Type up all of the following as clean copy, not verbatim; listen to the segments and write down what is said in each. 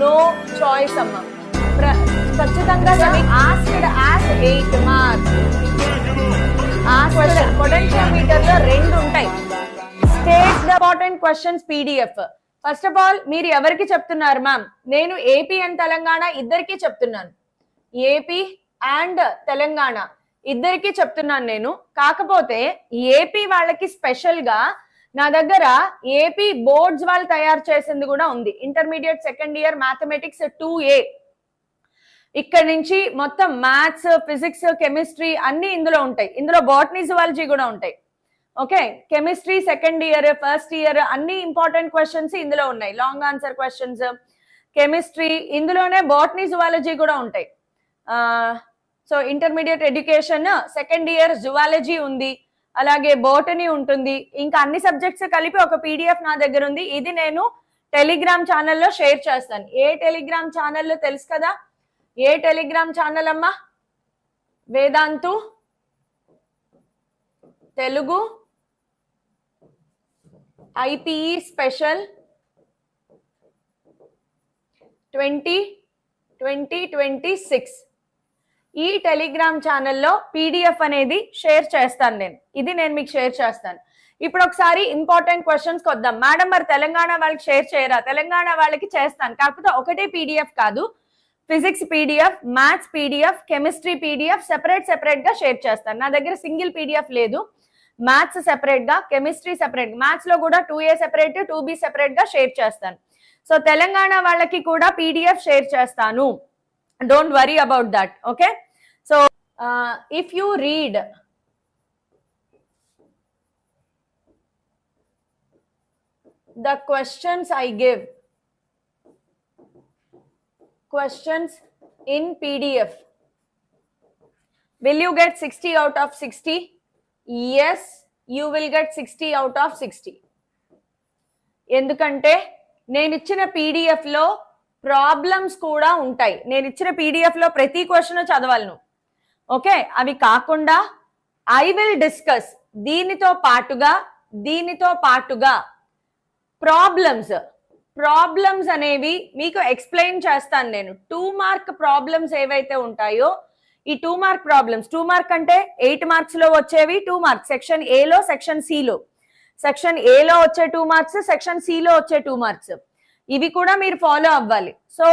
No choice అమ్మా. ఖచ్చితంగా asked as 8 marks. Potentiometer లో 2 ఉంటాయి. State the important questions PDF. First of all మీరు ఎవరికి చెప్తున్నారు మ్యామ్? నేను ఏపీ అండ్ తెలంగాణ ఇద్దరికి చెప్తున్నాను. ఏపీ అండ్ తెలంగాణ ఇద్దరికి చెప్తున్నాను నేను. కాకపోతే ఏపీ వాళ్ళకి స్పెషల్ గా నా దగ్గర ఏపీ బోర్డ్స్ వాళ్ళు తయారు చేసింది కూడా ఉంది. Intermediate second year mathematics 2A. ఇక్కడ నుంచి మొత్తం మ్యాథ్స్, ఫిజిక్స్, కెమిస్ట్రీ అన్ని ఇందులో ఉంటాయి. ఇందులో బాటనీ, జువాలజీ కూడా ఉంటాయి. Okay, chemistry second year, first year అన్ని ఇంపార్టెంట్ క్వశ్చన్స్ ఇందులో ఉన్నాయి. లాంగ్ ఆన్సర్ క్వశ్చన్స్, కెమిస్ట్రీ, ఇందులోనే బాటనీ, జువాలజీ కూడా ఉంటాయి. So intermediate education second year zoology ఉంది, అలాగే బోటనీ ఉంటుంది. ఇంకా అన్ని సబ్జెక్ట్స్ కలిపి ఒక పీడిఎఫ్ నా దగ్గర ఉంది. ఇది నేను టెలిగ్రామ్ ఛానల్లో షేర్ చేస్తాను. ఏ టెలిగ్రామ్ ఛానల్లో తెలుసు కదా? ఏ టెలిగ్రామ్ ఛానల్ అమ్మా? Vedantu Telugu IPE special 2026. ఈ టెలిగ్రామ్ ఛానల్లో పీడిఎఫ్ అనేది షేర్ చేస్తాను నేను. ఇది నేను మీకు షేర్ చేస్తాను. ఇప్పుడు ఒకసారి ఇంపార్టెంట్ క్వశ్చన్స్ వద్దాం. మేడం మరి తెలంగాణ వాళ్ళకి షేర్ చేయరా? తెలంగాణ వాళ్ళకి చేస్తాను, కాకపోతే ఒకటే పీడిఎఫ్ కాదు. Physics PDF, maths PDF, chemistry PDF separate గా షేర్ చేస్తాను. నా దగ్గర సింగిల్ పీడిఎఫ్ లేదు. మ్యాథ్స్ సెపరేట్ గా, కెమిస్ట్రీ సెపరేట్, మ్యాథ్స్ లో కూడా 2A సెపరేట్, 2B సెపరేట్ గా షేర్ చేస్తాను. సో తెలంగాణ వాళ్ళకి కూడా పీడిఎఫ్ షేర్ చేస్తాను. Don't worry about that. Okay, so if you read the questions I give, questions in PDF, will you get 60 out of 60? Yes, you will get 60 out of 60. ఎందుకంటే నేను ఇచ్చిన PDF లో problems కూడా ఉంటాయి. నేను ఇచ్చిన PDF లో ప్రతి క్వశ్చన్ చదవాలను. ఓకే, అవి కాకుండా ఐ విల్ డిస్కస్ దీనితో పాటుగా ప్రాబ్లమ్స్ అనేవి మీకు ఎక్స్ప్లెయిన్ చేస్తాను నేను. 2 మార్క్ ప్రాబ్లమ్స్ ఏవైతే ఉంటాయో ఈ 2 మార్క్ ప్రాబ్లమ్స్, 2 మార్క్ అంటే 8 మార్క్స్ లో వచ్చేవి 2 మార్క్స్. సెక్షన్ ఏలో, సెక్షన్ సిలో. సెక్షన్ ఏలో వచ్చే 2 మార్క్స్, సెక్షన్ సిలో వచ్చే 2 మార్క్స్. ఇవి కూడా మీరు ఫాలో అవ్వాలి. సో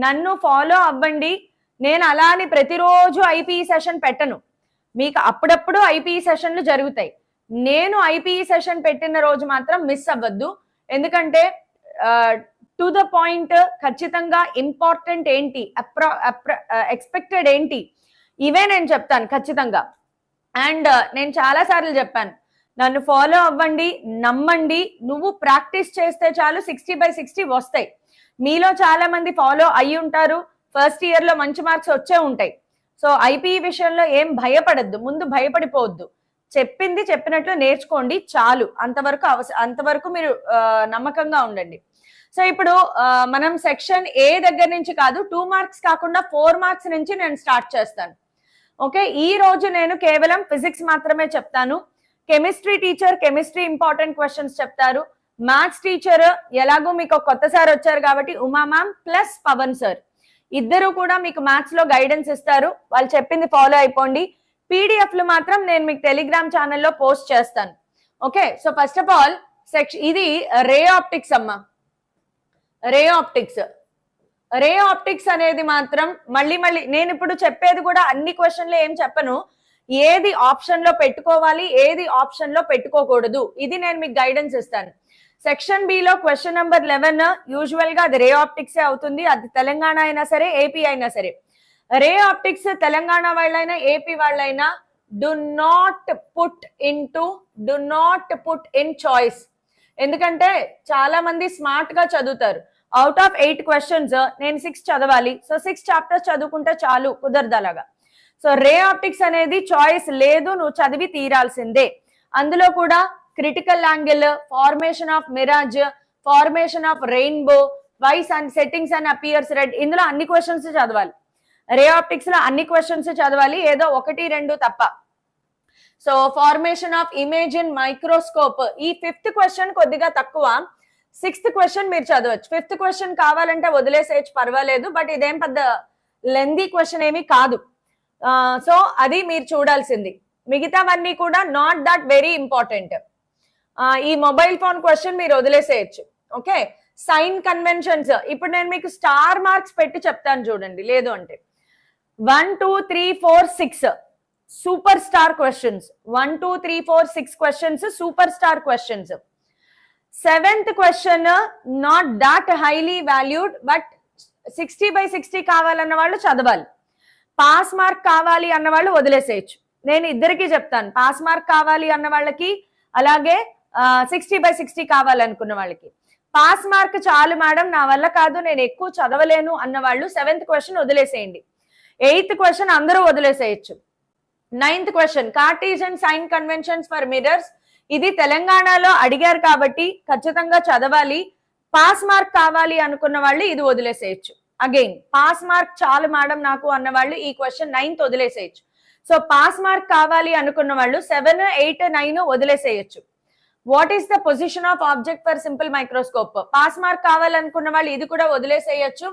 నన్ను ఫాలో అవ్వండి. నేను అలా అని ప్రతిరోజు ఐపీఈ సెషన్ పెట్టను. మీకు అప్పుడప్పుడు ఐపీఈ సెషన్లు జరుగుతాయి. నేను ఐపీఈ సెషన్ పెట్టిన రోజు మాత్రం మిస్ అవ్వద్దు. ఎందుకంటే టు ద పాయింట్, ఖచ్చితంగా ఇంపార్టెంట్ ఏంటి, ఎక్స్పెక్టెడ్ ఏంటి, ఇవే నేను చెప్తాను ఖచ్చితంగా. అండ్ నేను చాలా సార్లు చెప్పాను, నన్ను ఫాలో అవ్వండి, నమ్మండి. నువ్వు ప్రాక్టీస్ చేస్తే చాలు 60/60 వస్తాయి. మీలో చాలా మంది ఫాలో అయ్యి ఉంటారు. ఫస్ట్ ఇయర్ లో మంచి మార్క్స్ వచ్చే ఉంటాయి. సో ఐపీఈ విషయంలో ఏం భయపడద్దు, ముందు భయపడిపోవద్దు. చెప్పింది చెప్పినట్లు నేర్చుకోండి చాలు. అంతవరకు మీరు నమ్మకంగా ఉండండి. సో ఇప్పుడు మనం సెక్షన్ ఏ దగ్గర నుంచి కాదు, 2 మార్క్స్ కాకుండా 4 మార్క్స్ నుంచి నేను స్టార్ట్ చేస్తాను. ఓకే, ఈ రోజు నేను కేవలం ఫిజిక్స్ మాత్రమే చెప్తాను. Chemistry teacher chemistry important questions చెప్తారు. మ్యాథ్స్ టీచర్ ఎలాగో మీకు కొత్త సార్ వచ్చారు కాబట్టి Uma ma'am plus Pavan sir ఇద్దరు కూడా మీకు మ్యాథ్స్ లో గైడెన్స్ ఇస్తారు. వాళ్ళు చెప్పింది ఫాలో అయిపోండి. పీడిఎఫ్లు మాత్రం నేను మీకు టెలిగ్రామ్ ఛానల్లో పోస్ట్ చేస్తాను. Okay, so first of all ఇది రే ఆప్టిక్స్ అమ్మా. రే ఆప్టిక్స్ అనేది మాత్రం మళ్ళీ నేను ఇప్పుడు చెప్పేది కూడా అన్ని క్వశ్చన్లు ఏం చెప్పను. ఏది ఆప్షన్ లో పెట్టుకోవాలి, ఏది ఆప్షన్ లో పెట్టుకోకూడదు, ఇది నేను మీకు గైడెన్స్ ఇస్తాను. సెక్షన్ బి లో క్వశ్చన్ నెంబర్ 11 యూజువల్ గా అది రే ఆప్టిక్స్ అవుతుంది. అది తెలంగాణ అయినా సరే, ఏపీ అయినా సరే. రే ఆప్టిక్స్ తెలంగాణ వాళ్ళైనా, ఏపీ వాళ్ళైనా do not put in choice. ఎందుకంటే చాలా మంది స్మార్ట్ గా చదువుతారు. అవుట్ ఆఫ్ 8 క్వశ్చన్స్ నేను 6 చదవాలి. సో 6 చాప్టర్స్ చదువుకుంటే చాలు, కుదరదు అలాగా. సో రే ఆప్టిక్స్ అనేది చాయిస్ లేదు, నువ్వు చదివి తీరాల్సిందే. అందులో కూడా critical angle, formation of mirage, formation of rainbow, why sun settings and appears red, ఇందులో అన్ని క్వశ్చన్స్ చదవాలి. రే ఆప్టిక్స్ లో అన్ని క్వశ్చన్స్ చదవాలి, ఏదో 1-2 తప్ప. So formation of image in microscope, ఈ 5th క్వశ్చన్ కొద్దిగా తక్కువ. సిక్స్త్ క్వశ్చన్ మీరు చదవచ్చు. ఫిఫ్త్ క్వశ్చన్ కావాలంటే వదిలేసేయచ్చు, పర్వాలేదు, బట్ ఇదేం పెద్ద లెందీ క్వశ్చన్ ఏమీ కాదు. సో అది మీరు చూడాల్సింది. మిగతావన్నీ కూడా నాట్ దట్ వెరీ ఇంపార్టెంట్. ఈ మొబైల్ ఫోన్ క్వశ్చన్ మీరు వదిలేసేయచ్చు. ఓకే, సైన్ కన్వెన్షన్స్ ఇప్పుడు నేను మీకు స్టార్ మార్క్స్ పెట్టి చెప్తాను చూడండి. లేదు అంటే 1 2 3 4 6 super star questions. 1 2 3 4 6 questions super star questions. Seventh question not that highly valued, but 60/60 కావాలన్న వాళ్ళు చదవాలి. పాస్ మార్క్ కావాలి అన్న వాళ్ళు వదిలేసేయచ్చు. నేను ఇద్దరికి చెప్తాను, పాస్ మార్క్ కావాలి అన్న వాళ్ళకి, అలాగే 60/60 కావాలనుకున్న వాళ్ళకి. పాస్ మార్క్ చాలు మేడం, నా వల్ల కాదు, నేను ఎక్కువ చదవలేను అన్న వాళ్ళు సెవెంత్ క్వశ్చన్ వదిలేసేయండి. ఎయిత్ క్వశ్చన్ అందరూ వదిలేసేయచ్చు. Ninth question Cartesian sign conventions for mirrors. ఇది తెలంగాణలో అడిగారు కాబట్టి ఖచ్చితంగా చదవాలి. పాస్ మార్క్ కావాలి అనుకున్న వాళ్ళు ఇది వదిలేసేయచ్చు. అగైన్ పాస్ మార్క్ చాలు మేడం నాకు అన్న వాళ్ళు ఈ క్వశ్చన్ 9th వదిలేసేయచ్చు. సో పాస్ మార్క్ కావాలి అనుకున్న వాళ్ళు 7, 8, 9 వదిలేసేయచ్చు. What is the position of object for simple microscope. Pass mark కావాలనుకున్న వాళ్ళు ఇది కూడా వదిలేసేయచ్చు.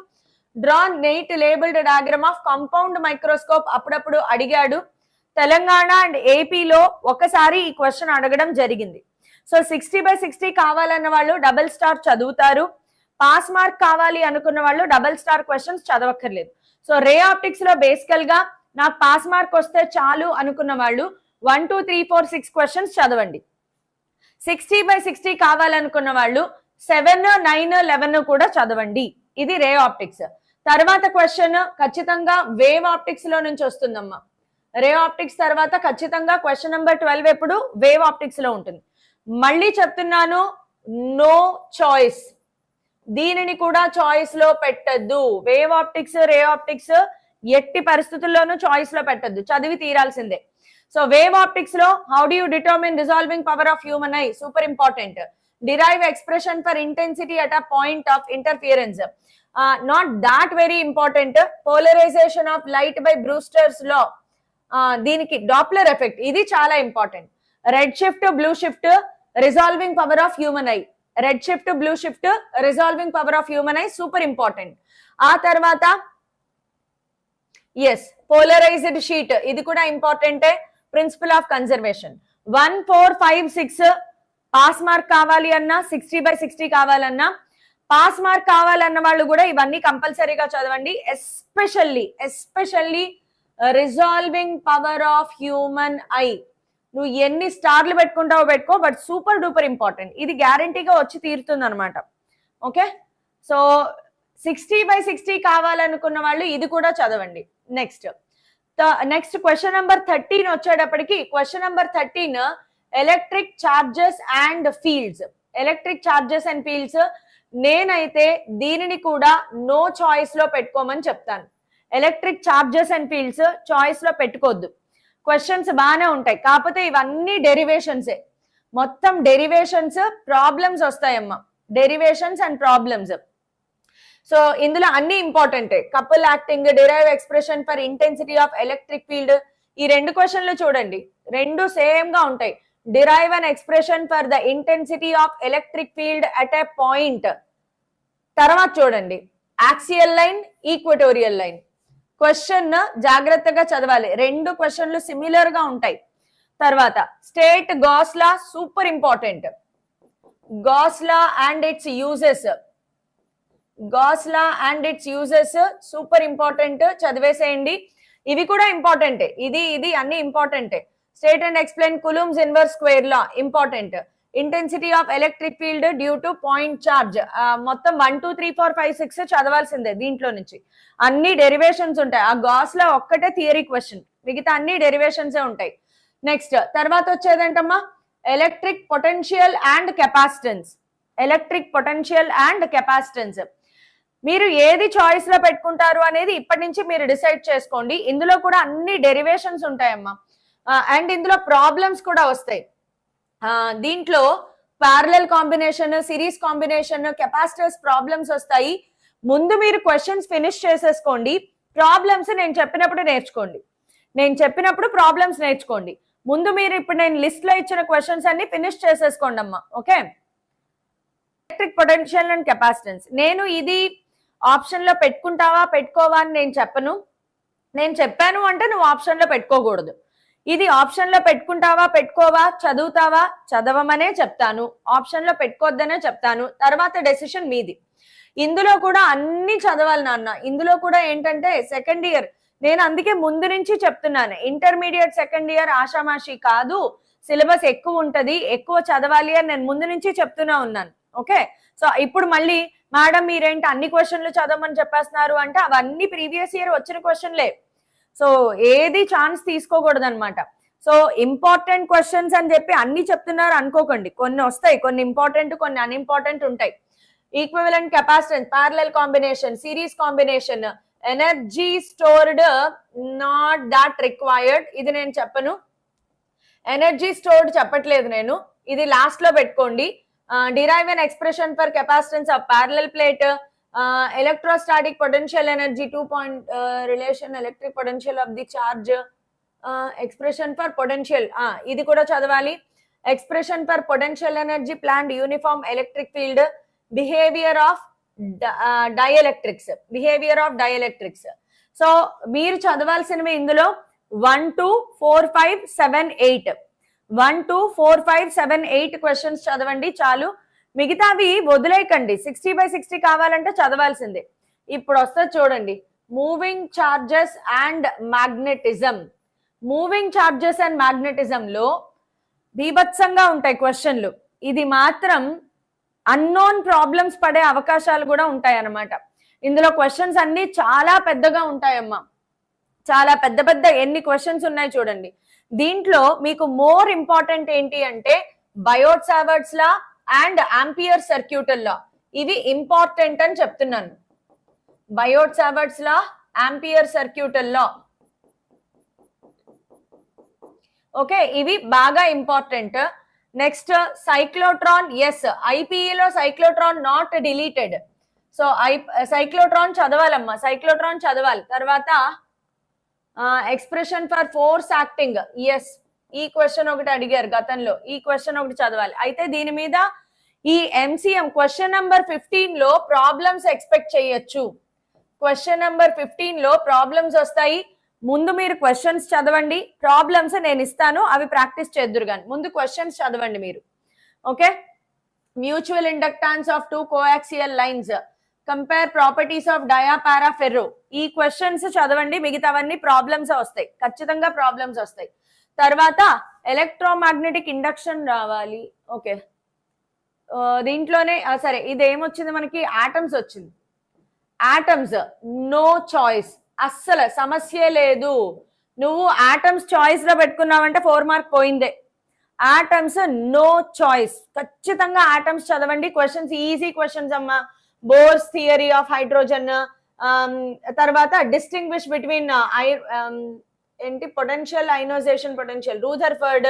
Draw neat labelled diagram of compound microscope అప్పుడప్పుడు అడిగాడు. తెలంగాణ అండ్ ఏపీలో ఒకసారి ఈ క్వశ్చన్ అడగడం జరిగింది. సో 60/60 కావాలన్న వాళ్ళు డబుల్ స్టార్ చదువుతారు. పాస్ మార్క్ కావాలి అనుకున్న వాళ్ళు డబుల్ స్టార్ క్వశ్చన్స్ చదవక్కర్లేదు. సో రే ఆప్టిక్స్ లో బేసికల్ గా నాకు పాస్ మార్క్ వస్తే చాలు అనుకున్న వాళ్ళు 1 2 3 4 6 క్వశ్చన్స్ చదవండి. 60/60 కావాలనుకున్న వాళ్ళు 7, 9, 11 కూడా చదవండి. ఇది రే ఆప్టిక్స్. తర్వాత క్వశ్చన్ ఖచ్చితంగా వేవ్ ఆప్టిక్స్ లో నుంచి వస్తుందమ్మా. రే ఆప్టిక్స్ తర్వాత ఖచ్చితంగా క్వశ్చన్ నెంబర్ 12 ఎప్పుడు వేవ్ ఆప్టిక్స్ లో ఉంటుంది. మళ్ళీ చెప్తున్నాను, నో చాయిస్. దీనిని కూడా చాయిస్ లో పెట్టద్దు. వేవ్ ఆప్టిక్స్, రే ఆప్టిక్స్ ఎట్టి పరిస్థితుల్లోనూ చాయిస్ లో పెట్టద్దు, చదివి తీరాల్సిందే. సో వేవ్ ఆప్టిక్స్ లో how do you determine resolving power of human eye, super important. Derive expression for intensity at a point of interference, not that very important. Polarization of light by Brewster's law, దీనికి Doppler effect, ఇది చాలా important. Red shift, blue shift, resolving power of human eye. Red shift, blue shift, resolving power of human eye super important. ఆ తర్వాత yes polarized sheet, ఇది కూడా ఇంపార్టెంటే. Principle of conservation. 1 4 5 6 pass mark కావాలి అన్నా, 60/60 కావాలన్నా, పాస్ మార్క్ కావాలన్న వాళ్ళు కూడా ఇవన్నీ కంపల్సరీగా చదవండి. Especially resolving power of human I. నువ్వు ఎన్ని స్టార్లు పెట్టుకుంటావో పెట్టుకో, బట్ సూపర్ డూపర్ ఇంపార్టెంట్. ఇది గ్యారంటీగా వచ్చి తీరుతుంది అనమాట. ఓకే, సో 60/60 కావాలనుకున్న వాళ్ళు ఇది కూడా చదవండి. నెక్స్ట్ క్వశ్చన్ నెంబర్ 13 వచ్చేటప్పటికి, question number 13 electric charges and fields. Electric charges and fields నేనైతే దీనిని కూడా నో చాయిస్ లో పెట్టుకోమని చెప్తాను. Electric charges and fields choice లో పెట్టుకోవద్దు. క్వశ్చన్స్ బాగానే ఉంటాయి, కాకపోతే ఇవన్నీ డెరివేషన్సే. మొత్తం డెరివేషన్స్, ప్రాబ్లమ్స్ వస్తాయమ్మా. Derivations and problems. సో ఇందులో అన్ని ఇంపార్టెంటే. Couple acting, derive expression for intensity of electric field. ఈ 2 క్వశ్చన్లు చూడండి, 2 సేమ్ గా ఉంటాయి. Derive an expression for the intensity of electric field at a point. తర్వాత చూడండి, axial line, equatorial line. Question జాగ్రత్తగా చదవాలి, 2 క్వశ్చన్లు సిమిలర్ గా ఉంటాయి. తర్వాత state Gauss law, super important. Gauss law and its uses. Gauss law and its uses super important, చదివేసేయండి. ఇవి కూడా ఇంపార్టెంటే, ఇది అన్ని ఇంపార్టెంటే. State and explain Coulomb's inverse square law important. Intensity of electric field due to point charge. మొత్తం 1 2 3 4 5 6 చదవాల్సిందే. దీంట్లో నుంచి అన్ని డెరివేషన్స్ ఉంటాయి. ఆ గాస్ లా ఒక్కటే థియరీ క్వశ్చన్, మిగతా అన్ని డెరివేషన్సే ఉంటాయి. నెక్స్ట్ తర్వాత వచ్చేదంటమ్మా electric potential and capacitance. Electric potential and capacitance మీరు ఏది చాయిస్ లో పెట్టుకుంటారు అనేది ఇప్పటి నుంచి మీరు డిసైడ్ చేసుకోండి. ఇందులో కూడా అన్ని డెరివేషన్స్ ఉంటాయమ్మా, అండ్ ఇందులో ప్రాబ్లమ్స్ కూడా వస్తాయి. దీంట్లో parallel combination, series combination, capacitors problems వస్తాయి. ముందు మీరు క్వశ్చన్స్ ఫినిష్ చేసేసుకోండి. ప్రాబ్లమ్స్ నేను చెప్పినప్పుడు నేర్చుకోండి. నేను చెప్పినప్పుడు ప్రాబ్లమ్స్ నేర్చుకోండి. ముందు మీరు ఇప్పుడు నేను లిస్ట్ లో ఇచ్చిన క్వశ్చన్స్ అన్ని ఫినిష్ చేసేసుకోండి అమ్మా. Okay, electric potential and capacitance. నేను ఇది ఆప్షన్ లో పెట్టుకుంటావా పెట్టుకోవా అని నేను చెప్పను. నేను చెప్పాను అంటే నువ్వు ఆప్షన్ లో పెట్టుకోకూడదు. ఇది ఆప్షన్ లో పెట్టుకుంటావా పెట్టుకోవా, చదువుతావా చదవమనే చెప్తాను, ఆప్షన్ లో పెట్టుకోవద్దనే చెప్తాను. తర్వాత డెసిషన్ మీది. ఇందులో కూడా అన్ని చదవాలి నాన్న. ఇందులో కూడా ఏంటంటే సెకండ్ ఇయర్, నేను అందుకే ముందు నుంచి చెప్తున్నాను, ఇంటర్మీడియట్ సెకండ్ ఇయర్ ఆషామాషి కాదు, సిలబస్ ఎక్కువ ఉంటది, ఎక్కువ చదవాలి అని నేను ముందు నుంచి చెప్తూనే ఉన్నాను. ఓకే, సో ఇప్పుడు మళ్ళీ మేడం మీరేంటి అన్ని క్వశ్చన్లు చదవమని చెప్పేస్తున్నారు అంటే అవన్నీ ప్రీవియస్ ఇయర్ వచ్చిన క్వశ్చన్లే. సో ఏది ఛాన్స్ తీసుకోకూడదు అనమాట. సో ఇంపార్టెంట్ క్వశ్చన్స్ అని చెప్పి అన్ని చెప్తున్నారు అనుకోకండి, కొన్ని వస్తాయి, కొన్ని ఇంపార్టెంట్ కొన్ని అన్ఇంపార్టెంట్ ఉంటాయి. Equivalent capacitance, parallel combination, series combination, energy stored not that required, ఇది నేను చెప్పను. ఎనర్జీ స్టోర్డ్ చెప్పట్లేదు నేను, ఇది లాస్ట్ లో పెట్టుకోండి. Derive an expression for capacitance of parallel plate, electrostatic potential energy 2 point relation electric potential of the charge, expression for potential, ఇది కూడా చదవాలి. expression for potential energy planned uniform electric field, behavior of dielectrics, behavior of dielectrics. So మీరు చదవాల్సినవి ఇందులో 1 2 4 5 7 8 1 2 4 5 7 8 questions చదవండి చాలు. మిగతావి వదిలేయకండి. 60/60 కావాలంటే చదవాల్సిందే. ఇప్పుడు వస్తుంది చూడండి, moving charges and magnetism. Moving charges and magnetism లో బీభత్సంగా ఉంటాయి క్వశ్చన్లు. ఇది మాత్రం అన్నోన్ ప్రాబ్లమ్స్ పడే అవకాశాలు కూడా ఉంటాయి అన్నమాట. ఇందులో క్వశ్చన్స్ అన్ని చాలా పెద్దగా ఉంటాయమ్మా, చాలా పెద్ద పెద్ద ఎన్ని క్వశ్చన్స్ ఉన్నాయి చూడండి. దీంట్లో మీకు మోర్ ఇంపార్టెంట్ ఏంటి అంటే Biot Savart's law and Ampere circuital law, ఇవి ఇంపార్టెంట్ అని చెప్తున్నాను. Biot Savart's law, Ampere circuital law, okay, ఇవి బాగా ఇంపార్టెంట్. నెక్స్ట్ సైక్లోట్రాన్, ఎస్ ఐపీఈలో cyclotron not deleted. So cyclotron చదవాలమ్మా, సైక్లోట్రాన్ చదవాలి. తర్వాత expression for force acting, yes ఈ క్వశ్చన్ ఒకటి అడిగారు గతంలో, ఈ క్వశ్చన్ ఒకటి చదవాలి. అయితే దీని మీద ఈ ఎంసీఎం క్వశ్చన్ నెంబర్ 15 లో ప్రాబ్లమ్స్ ఎక్స్పెక్ట్ చేయొచ్చు. క్వశ్చన్ నెంబర్ 15 లో ప్రాబ్లమ్స్ వస్తాయి. ముందు మీరు క్వశ్చన్స్ చదవండి, ప్రాబ్లమ్స్ నేను ఇస్తాను, అవి ప్రాక్టీస్ చేద్దురు కానీ ముందు క్వశ్చన్స్ చదవండి మీరు. Okay, mutual inductance of 2 coaxial lines, compare properties of dia para ferro, ఈ క్వశ్చన్స్ చదవండి. మిగతావన్నీ ప్రాబ్లమ్స్ వస్తాయి, ఖచ్చితంగా ప్రాబ్లమ్స్ వస్తాయి. తర్వాత ఎలక్ట్రోమాగ్నెటిక్ ఇండక్షన్ రావాలి. ఓకే, దీంట్లోనే సరే ఇది ఏమొచ్చింది మనకి, ఆటమ్స్ వచ్చింది. ఆటమ్స్ నో చాయిస్, అస్సలు సమస్య లేదు. నువ్వు ఆటమ్స్ చాయిస్ లో పెట్టుకున్నావంటే 4 మార్క్ పోయిందే. ఆటమ్స్ నో చాయిస్, ఖచ్చితంగా ఆటమ్స్ చదవండి. క్వశ్చన్స్ ఈజీ క్వశ్చన్స్ అమ్మా. బోర్స్ థియరీ ఆఫ్ హైడ్రోజన్, తర్వాత డిస్టింగ్విష్ బిట్వీన్ ఏంటి potential ionisation potential, Rutherford,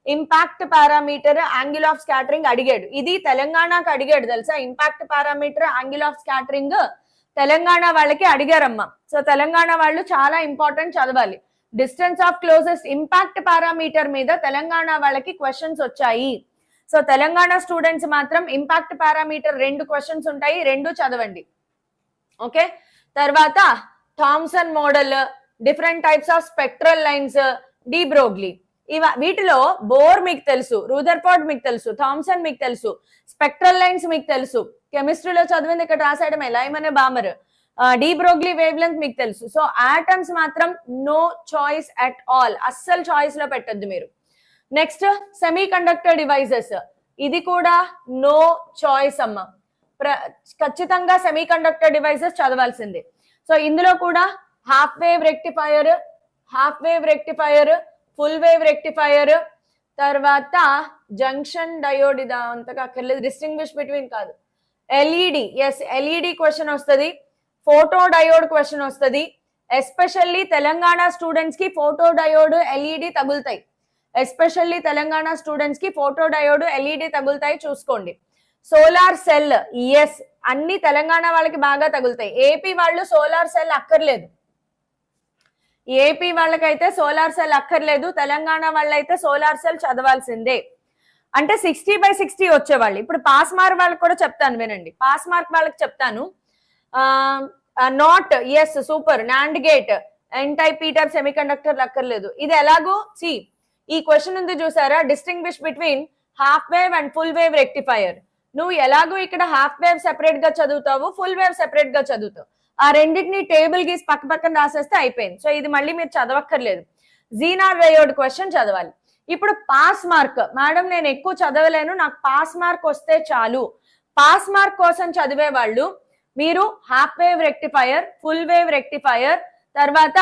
impact parameter, angle of scattering అడిగాడు. ఇది తెలంగాణకు అడిగాడు తెలుసా, impact parameter angle of scattering Telangana వాళ్ళకి అడిగారమ్మా. సో తెలంగాణ వాళ్ళు చాలా ఇంపార్టెంట్, చదవాలి. Distance of closest impact parameter మీద తెలంగాణ వాళ్ళకి క్వశ్చన్స్ వచ్చాయి. సో తెలంగాణ స్టూడెంట్స్ మాత్రం ఇంపాక్ట్ పారామీటర్ 2 క్వశ్చన్స్ ఉంటాయి, 2 చదవండి. ఓకే, తర్వాత Thomson model, different types of spectral lines, de Broglie, వీటిలో బోర్ మీకు తెలుసు, రూథర్ఫోర్డ్ మీకు తెలుసు, థామ్సన్ మీకు తెలుసు, స్పెక్ట్రల్ లైన్స్ మీకు తెలుసు. కెమిస్ట్రీలో చదివింది ఇక్కడ రాసాడమే, Lyman Balmer. De Broglie wavelength మీకు తెలుసు. సో ఆటమ్స్ మాత్రం నో చాయిస్ అట్ ఆల్, అస్సలు చాయిస్ లో పెట్టద్దు మీరు. నెక్స్ట్ సెమీ కండక్టర్ డివైజెస్, ఇది కూడా నో చాయిస్ అమ్మ, ఖచ్చితంగా సెమీ కండక్టర్ డివైజెస్ చదవాల్సిందే. సో ఇందులో కూడా half wave rectifier, full wave rectifier, తర్వాత జంక్షన్ డయోడ్, ఇది అంతగా అక్కర్లేదు, డిస్టింగ్విష్ బిట్వీన్ కాదు, ఎల్ఈడి, ఎస్ ఎల్ఈడి క్వశ్చన్ వస్తుంది, ఫోటో డయోడ్ క్వశ్చన్ వస్తుంది. ఎస్పెషల్లీ తెలంగాణ స్టూడెంట్స్ కి ఫోటో డయోడ్ ఎల్ఈడి తగులుతాయి, ఎస్పెషల్లీ తెలంగాణ స్టూడెంట్స్ కి ఫోటో డయోడ్ ఎల్ఈడి తగులుతాయి, చూసుకోండి. సోలార్ సెల్, ఎస్ అన్ని తెలంగాణ వాళ్ళకి బాగా తగులుతాయి. ఏపీ వాళ్ళు సోలార్ సెల్ అక్కర్లేదు, ఏపీ వాళ్ళకైతే సోలార్ సెల్ అక్కర్లేదు, తెలంగాణ వాళ్ళైతే సోలార్ సెల్ చదవాల్సిందే. అంటే 60/60 వచ్చేవాళ్ళు. ఇప్పుడు పాస్ మార్క్ వాళ్ళకి కూడా చెప్తాను వినండి. పాస్ మార్క్ వాళ్ళకి చెప్తాను. Not as super NAND gate n type p type semiconductor అక్కర్లేదు. ఇది ఎలాగో సి ఈ క్వశ్చన్ ఉంది చూసారా, distinguish between half wave and full wave rectifier. నువ్వు ఎలాగో ఇక్కడ హాఫ్ వేవ్ సెపరేట్ గా చదువుతావు, ఫుల్ వేవ్ సెపరేట్ గా చదువుతావు. ఆ రెండింటిని టేబుల్ గీసి పక్క పక్కన రాసేస్తే అయిపోయింది. సో ఇది మళ్ళీ మీరు చదవక్కర్లేదు. జీనార్ రేయోడ్ క్వశ్చన్ చదవాలి. ఇప్పుడు పాస్ మార్క్, మేడం నేను ఎక్కువ చదవలేను, నాకు పాస్ మార్క్ వస్తే చాలు. పాస్ మార్క్ కోసం చదివే వాళ్ళు మీరు half wave rectifier, full wave rectifier, తర్వాత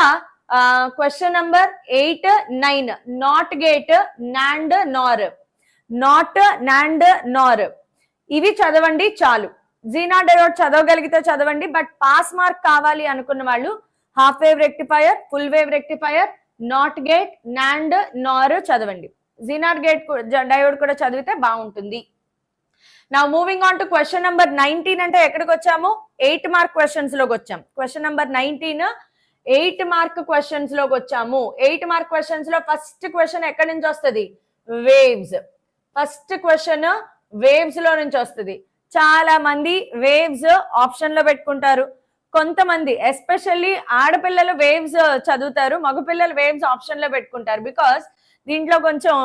question number 8, 9 NOT gate, NAND NOR, NOT NAND NOR ఇవి చదవండి చాలు. జీనార్ డయోడ్ చదవగలిగితే చదవండి. బట్ పాస్ మార్క్ కావాలి అనుకున్న వాళ్ళు half wave rectifier, full wave rectifier, not gate, NAND నార్ చదవండి. జీనార్ గేట్ డయోడ్ కూడా చదివితే బాగుంటుంది. నా moving on to question number 19. అంటే ఎక్కడికి వచ్చాము? 8 మార్క్ క్వశ్చన్స్ లోకి వచ్చాం. క్వశ్చన్ నంబర్ 19 8 మార్క్ క్వశ్చన్స్ లోకి వచ్చాము. 8 మార్క్ క్వశ్చన్స్ లో ఫస్ట్ క్వశ్చన్ ఎక్కడి నుంచి వస్తుంది? వేవ్స్. ఫస్ట్ క్వశ్చన్ వేవ్స్ లో నుంచి వస్తుంది. చాలా మంది వేవ్స్ ఆప్షన్ లో పెట్టుకుంటారు. కొంతమంది ఎస్పెషల్లీ ఆడపిల్లలు వేవ్స్ చదువుతారు, మగపిల్లలు వేవ్స్ ఆప్షన్ లో పెట్టుకుంటారు. బికాస్ దీంట్లో కొంచెం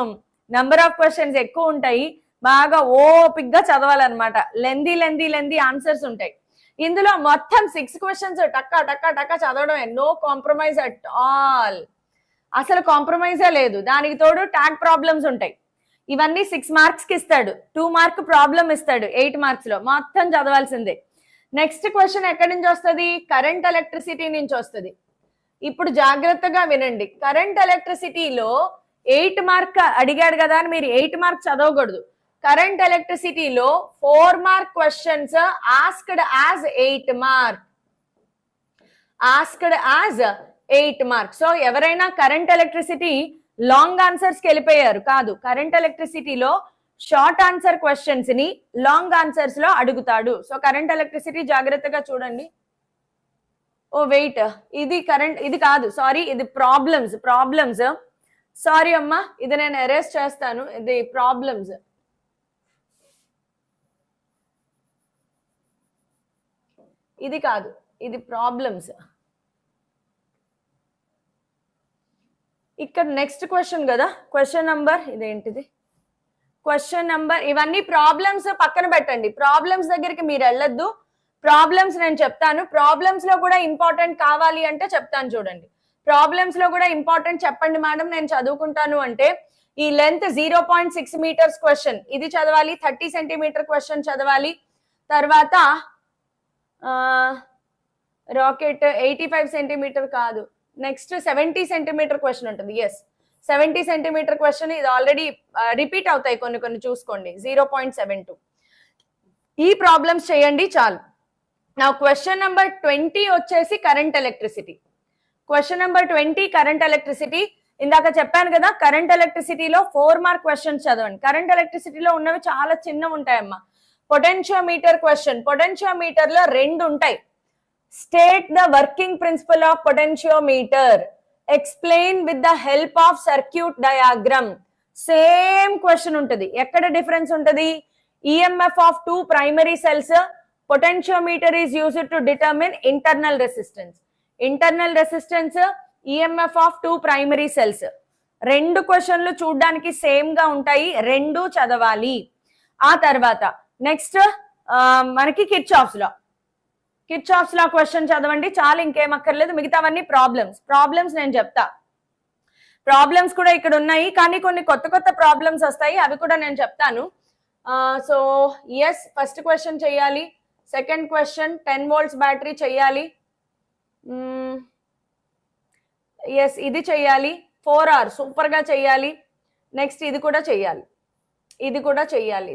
నెంబర్ ఆఫ్ క్వశ్చన్స్ ఎక్కువ ఉంటాయి, బాగా ఓపిక్ గా చదవాలన్నమాట. లెందీ ఆన్సర్స్ ఉంటాయి. ఇందులో మొత్తం 6 క్వశ్చన్స్ టక్కా టక్కా టక్కా చదవడమే. No compromise at all. అసలు కాంప్రమైజే లేదు. దానికి తోడు ట్యాగ్ ప్రాబ్లమ్స్ ఉంటాయి. ఇవన్నీ 6 మార్క్స్ కి ఇస్తాడు. 2 మార్క్ ప్రాబ్లం ఇస్తాడు 8 మార్క్స్ లో. మొత్తం చదవాల్సిందే. నెక్స్ట్ క్వశ్చన్ ఎక్కడి నుంచి వస్తుంది? కరెంట్ ఎలక్ట్రిసిటీ నుంచి వస్తుంది. ఇప్పుడు జాగ్రత్తగా వినండి. కరెంట్ ఎలక్ట్రిసిటీలో 8 మార్క్ అడిగాడు కదా అని మీరు 8 మార్క్ చదవకూడదు. కరెంట్ ఎలక్ట్రిసిటీలో 4 mark questions asked as 8 mark. Asked as 8 mark. So ఎవరైనా కరెంట్ ఎలక్ట్రిసిటీ లాంగ్ ఆన్సర్స్ కి వెళ్ళిపోయారు కాదు. కరెంట్ ఎలక్ట్రిసిటీలో షార్ట్ ఆన్సర్ క్వశ్చన్స్ ని లాంగ్ ఆన్సర్స్ లో అడుగుతాడు. సో కరెంట్ ఎలక్ట్రిసిటీ జాగ్రత్తగా చూడండి. ఓ వెయిట్, ఇది కరెంట్, ఇది కాదు, సారీ, ఇది ప్రాబ్లమ్స్. సారీ అమ్మా, ఇది నేను ఎరేస్ చేస్తాను. ఇది ప్రాబ్లమ్స్. ఇది కాదు, ఇది ప్రాబ్లమ్స్. ఇక్కడ నెక్స్ట్ క్వశ్చన్ కదా, క్వశ్చన్ నంబర్ ఇదేంటిది, క్వశ్చన్ నంబర్, ఇవన్నీ ప్రాబ్లమ్స్ పక్కన పెట్టండి. ప్రాబ్లమ్స్ దగ్గరికి మీరు వెళ్ళొద్దు. ప్రాబ్లమ్స్ నేను చెప్తాను. ప్రాబ్లమ్స్ లో కూడా ఇంపార్టెంట్ కావాలి అంటే చెప్తాను చూడండి. ప్రాబ్లమ్స్ లో కూడా ఇంపార్టెంట్ చెప్పండి మేడం నేను చదువుకుంటాను అంటే, ఈ లెంత్ 0.6 మీటర్స్ క్వశ్చన్ ఇది చదవాలి. 30 సెంటీమీటర్ క్వశ్చన్ చదవాలి. తర్వాత రాకెట్ 85 సెంటీమీటర్ కాదు, నెక్స్ట్ 70 సెంటీమీటర్ క్వశ్చన్ ఉంటుంది. Yes, 70 centimetre question. ఇది ఆల్రెడీ రిపీట్ అవుతాయి కొన్ని చూసుకోండి. 0.72 ఈ ప్రాబ్లమ్స్ చేయండి చాలు. నా క్వశ్చన్ నెంబర్ 20 వచ్చేసి current electricity. Question number 20 current electricity. ఇందాక చెప్పాను కదా, కరెంట్ ఎలక్ట్రిసిటీలో 4 మార్క్ క్వశ్చన్స్ చదవండి. కరెంట్ ఎలక్ట్రిసిటీలో ఉన్నవి చాలా చిన్నవి ఉంటాయమ్మా. Potentiometer question. పొటెన్షియోమీటర్ లో 2 ఉంటాయి. State the working principle of potentiometer, explain with the help of circuit diagram. Same question ఉంటుంది. ఎక్కడ డిఫరెన్స్ ఉంటుంది? EMF of 2 primary cells. Potentiometer is used to determine internal resistance. Internal resistance, EMF of 2 primary cells. 2 క్వశ్చన్లు చూడడానికి same గా ఉంటాయి, 2 చదవాలి. ఆ తర్వాత నెక్స్ట్ మనకి కిర్చాఫ్స్ లా క్వశ్చన్ చదవండి చాలు, ఇంకేం అక్కర్లేదు. మిగతావన్నీ ప్రాబ్లమ్స్ నేను చెప్తా. ప్రాబ్లమ్స్ కూడా ఇక్కడ ఉన్నాయి, కానీ కొన్ని కొత్త ప్రాబ్లమ్స్ వస్తాయి, అవి కూడా నేను చెప్తాను. సో ఎస్, ఫస్ట్ క్వశ్చన్ చెయ్యాలి. సెకండ్ క్వశ్చన్ 10 volts బ్యాటరీ చెయ్యాలి. ఎస్, ఇది చెయ్యాలి. 4 hours సూపర్ గా చెయ్యాలి. నెక్స్ట్ ఇది కూడా చెయ్యాలి.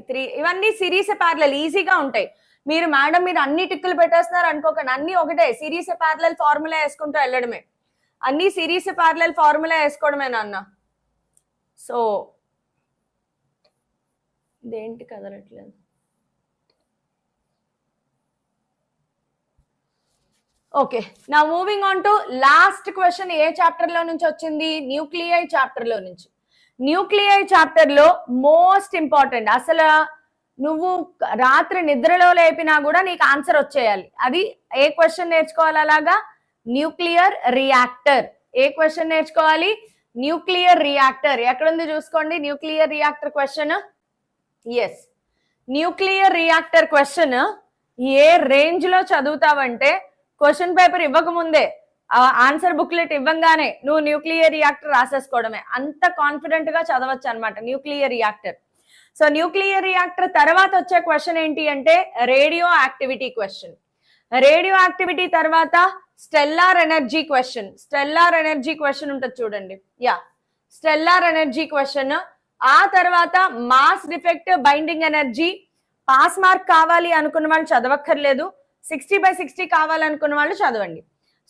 3. ఇవన్నీ సిరీస్ ప్యారలల్ ఈజీగా ఉంటాయి. మీరు మేడం మీరు అన్ని టిక్కులు పెట్టేస్తున్నారు అనుకోకండి, అన్ని ఒకటే. సిరీస్ ప్యారలల్ ఫార్ములా వేసుకుంటూ వెళ్ళడమే. అన్ని సిరీస్ ప్యారలల్ ఫార్ములా వేసుకోవడమే నాన్న. సో ఇదేంటి కదలట్లేదు? ఓకే, నా moving on to last question. A chapter లో నుంచి వచ్చింది? న్యూక్లియై చాప్టర్ లో నుంచి. న్యూక్లియర్ చాప్టర్ లో మోస్ట్ ఇంపార్టెంట్, అసలు నువ్వు రాత్రి నిద్రలో లేపినా కూడా నీకు ఆన్సర్ వచ్చేయాలి. అది ఏ క్వశ్చన్ నేర్చుకోవాలి అలాగా? Nuclear reactor. ఏ క్వశ్చన్ నేర్చుకోవాలి? Nuclear reactor. ఎక్కడుంది చూసుకోండి nuclear reactor question. Yes, nuclear reactor question ఏ రేంజ్ లో చదువుతావంటే క్వశ్చన్ పేపర్ ఇవ్వకముందే ఆన్సర్ బుక్లెట్ ఇవ్వంగానే నువ్వు న్యూక్లియర్ రియాక్టర్ రాసేసుకోవడమే, అంత కాన్ఫిడెంట్ గా చదవచ్చు అనమాట nuclear reactor. So nuclear reactor తర్వాత వచ్చే క్వశ్చన్ ఏంటి అంటే radioactivity question. Radioactivity తర్వాత stellar energy question. Stellar energy question ఉంటుంది చూడండి, యా స్టెల్లార్ ఎనర్జీ క్వశ్చన్. ఆ తర్వాత mass defect binding energy. Pass mark కావాలి అనుకున్న వాళ్ళు చదవక్కర్లేదు, 60/60 కావాలనుకున్న వాళ్ళు చదవండి.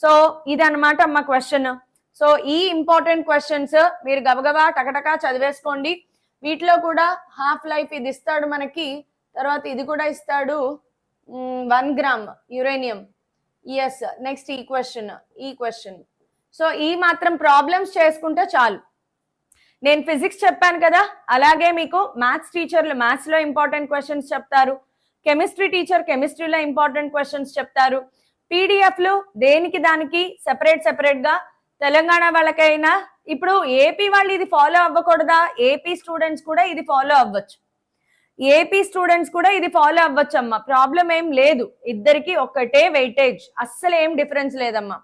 సో ఇదన్నమాట అమ్మ క్వశ్చన్. సో ఈ ఇంపార్టెంట్ క్వశ్చన్స్ మీరు గబగబా టకటకా చదివేసుకోండి. వీటిలో కూడా హాఫ్ లైఫ్ ఇది ఇస్తాడు మనకి, తర్వాత ఇది కూడా ఇస్తాడు 1 గ్రామ్ యురేనియం. ఎస్, నెక్స్ట్ ఈ క్వశ్చన్. సో ఈ మాత్రం ప్రాబ్లమ్స్ చేసుకుంటే చాలు. నేను ఫిజిక్స్ చెప్పాను కదా, అలాగే మీకు మ్యాథ్స్ టీచర్లు మ్యాథ్స్ లో ఇంపార్టెంట్ క్వశ్చన్స్ చెప్తారు, కెమిస్ట్రీ టీచర్ కెమిస్ట్రీలో ఇంపార్టెంట్ క్వశ్చన్స్ చెప్తారు. పీడిఎఫ్లు దేనికి దానికి సెపరేట్ గా. తెలంగాణ వాళ్ళకైనా ఇప్పుడు ఏపీ వాళ్ళు ఇది ఫాలో అవ్వకూడదా? ఏపీ స్టూడెంట్స్ కూడా ఇది ఫాలో అవ్వచ్చు, అమ్మ. ప్రాబ్లం ఏం లేదు, ఇద్దరికి ఒకటే వెయిటేజ్, అస్సలు ఏం డిఫరెన్స్ లేదమ్మా.